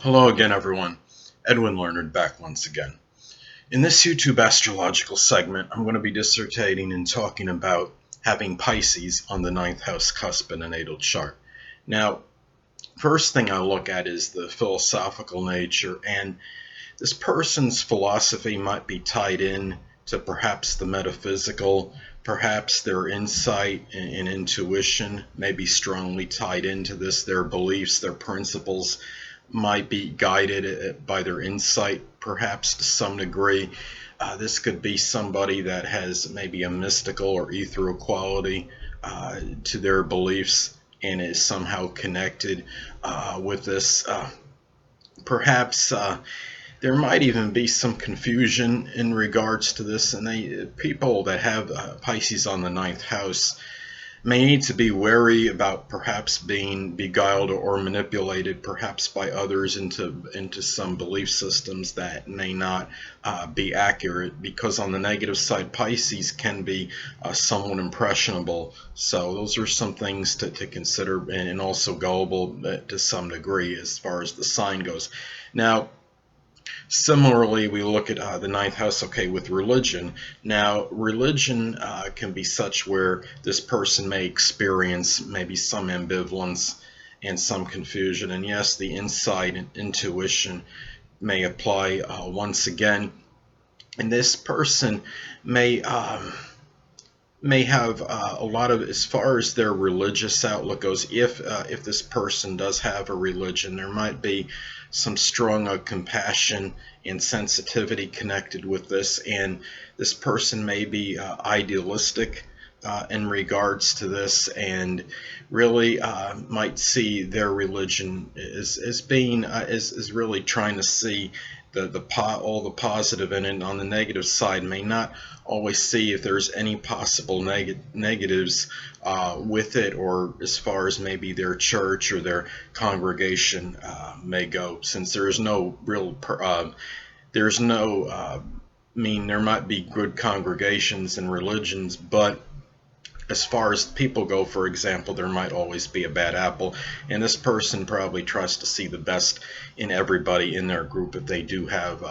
Hello again, everyone. Edwin Learnard back once again. In this YouTube astrological segment, I'm going to be dissertating and talking about having Pisces on the ninth house cusp in a natal chart. Now, first thing I look at is the philosophical nature, and this person's philosophy might be tied in to perhaps the metaphysical, perhaps their insight and intuition may be strongly tied into this, their beliefs, their principles might be guided by their insight, perhaps to some degree. This could be somebody that has maybe a mystical or ethereal quality to their beliefs and is somehow connected with this. Perhaps there might even be some confusion in regards to this, and people that have Pisces on the ninth house may need to be wary about perhaps being beguiled or manipulated perhaps by others into some belief systems that may not be accurate, because on the negative side Pisces can be somewhat impressionable. So those are some things to consider, and also gullible to some degree as far as the sign goes. Now, similarly, we look at the ninth house, with religion. Now, religion can be such where this person may experience maybe some ambivalence and some confusion. And yes, the insight and intuition may apply once again. And this person may have a lot of, as far as their religious outlook goes, if this person does have a religion, there might be some strong compassion and sensitivity connected with this, and this person may be idealistic in regards to this, and really might see their religion as being as really trying to see all the positive in it. And on the negative side, may not always see if there's any possible negatives with it, or as far as maybe their church or their congregation may go, since there's no real there might be good congregations and religions, but as far as people go, for example, there might always be a bad apple, and this person probably tries to see the best in everybody in their group if they do have,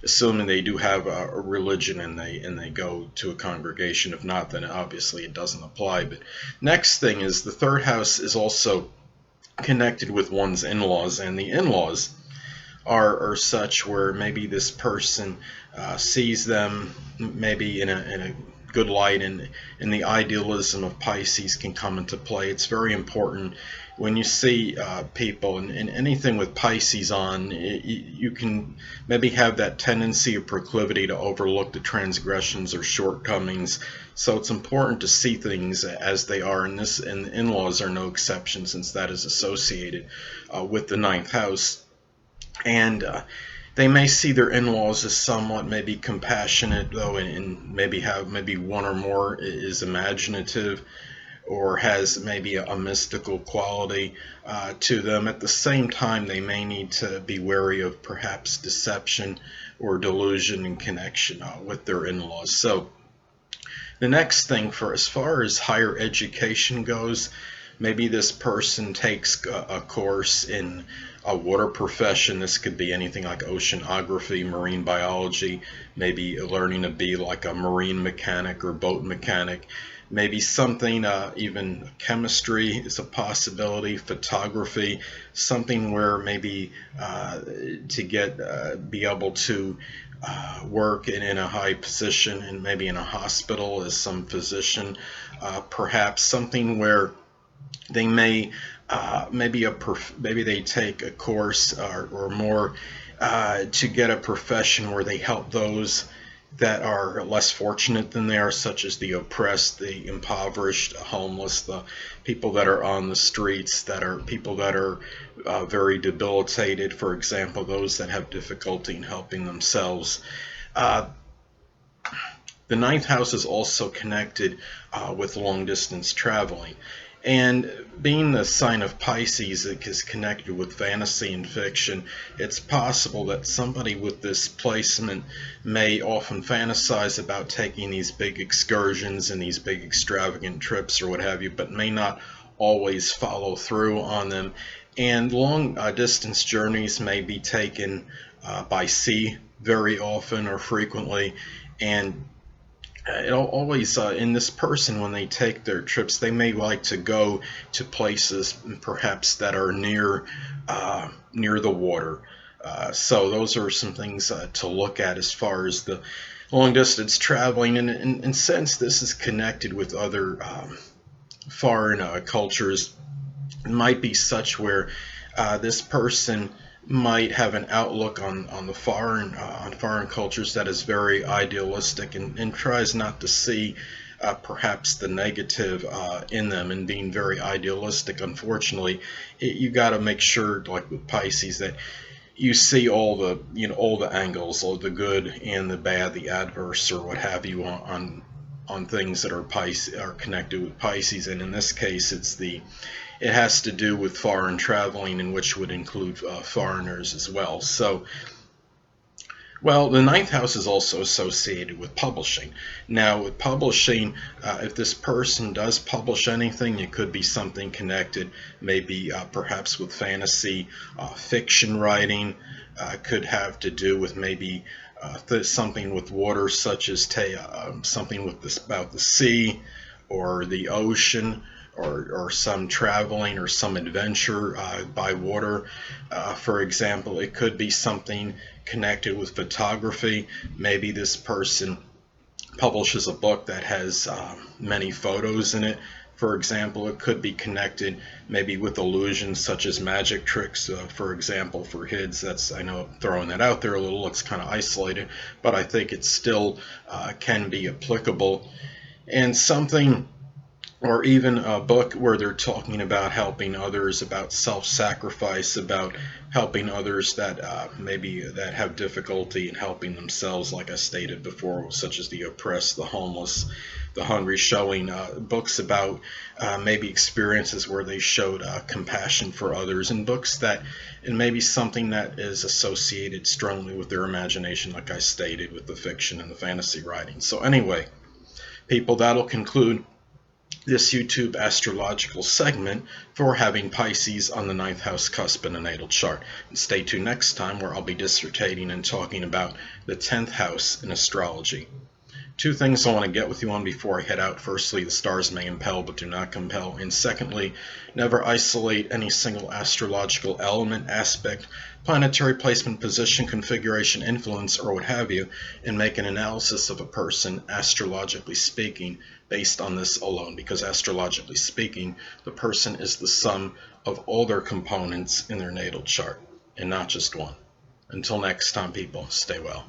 assuming they do have a religion and they go to a congregation. If not, then obviously it doesn't apply. But next thing is the third house is also connected with one's in-laws, and the in-laws are such where maybe this person sees them maybe in a good light, and the idealism of Pisces can come into play. It's very important when you see people and anything with Pisces on, you can maybe have that tendency or proclivity to overlook the transgressions or shortcomings. So it's important to see things as they are, and the in-laws are no exception, since that is associated with the ninth house. And they may see their in-laws as somewhat maybe compassionate, though, and maybe one or more is imaginative or has maybe a mystical quality to them. At the same time, they may need to be wary of perhaps deception or delusion in connection with their in-laws. So the next thing, for as far as higher education goes, maybe this person takes a course in a water profession. This could be anything like oceanography, marine biology, maybe learning to be like a marine mechanic or boat mechanic, maybe something, even chemistry is a possibility, photography, something where maybe to be able to work in a high position, and maybe in a hospital as some physician, perhaps something where they may maybe they take a course or more to get a profession where they help those that are less fortunate than they are, such as the oppressed, the impoverished, homeless, the people that are on the streets, that are people that are very debilitated, for example, those that have difficulty in helping themselves. The ninth house is also connected with long distance traveling. And being the sign of Pisces, it is connected with fantasy and fiction. It's possible that somebody with this placement may often fantasize about taking these big excursions and these big extravagant trips or what have you, but may not always follow through on them. And long distance journeys may be taken by sea very often or frequently. And it'll always, in this person, when they take their trips, they may like to go to places perhaps that are near the water. So those are some things to look at as far as the long distance traveling. And in sense, this is connected with other foreign cultures. It might be such where this person might have an outlook on the foreign cultures that is very idealistic, and tries not to see perhaps the negative in them, and being very idealistic. Unfortunately, you got to make sure, like with Pisces, that you see all the angles, all the good and the bad, the adverse or what have you on things that are connected with Pisces. And in this case, it has to do with foreign traveling, in which would include foreigners as well. So, well, the ninth house is also associated with publishing. Now, with publishing, if this person does publish anything, it could be something connected, maybe perhaps with fantasy, fiction writing. Could have to do with maybe something with water, such as something about the sea or the ocean, or some traveling or some adventure by water. For example, it could be something connected with photography. Maybe this person publishes a book that has many photos in it. For example, it could be connected maybe with illusions such as magic tricks. For example, for kids, I know throwing that out there a little, it's kind of isolated, but I think it still can be applicable. And something, or even a book where they're talking about helping others, about self-sacrifice, about helping others that maybe that have difficulty in helping themselves, like I stated before, such as the oppressed, the homeless, the hungry, showing books about maybe experiences where they showed compassion for others, and books that, and maybe something that is associated strongly with their imagination, like I stated, with the fiction and the fantasy writing. So anyway, people, that'll conclude this YouTube astrological segment for having Pisces on the 9th house cusp in a natal chart. And stay tuned next time, where I'll be dissertating and talking about the 10th house in astrology. Two things I want to get with you on before I head out. Firstly, the stars may impel but do not compel. And secondly, never isolate any single astrological element, aspect, planetary placement, position, configuration, influence, or what have you, and make an analysis of a person, astrologically speaking, based on this alone. Because astrologically speaking, the person is the sum of all their components in their natal chart, and not just one. Until next time, people, stay well.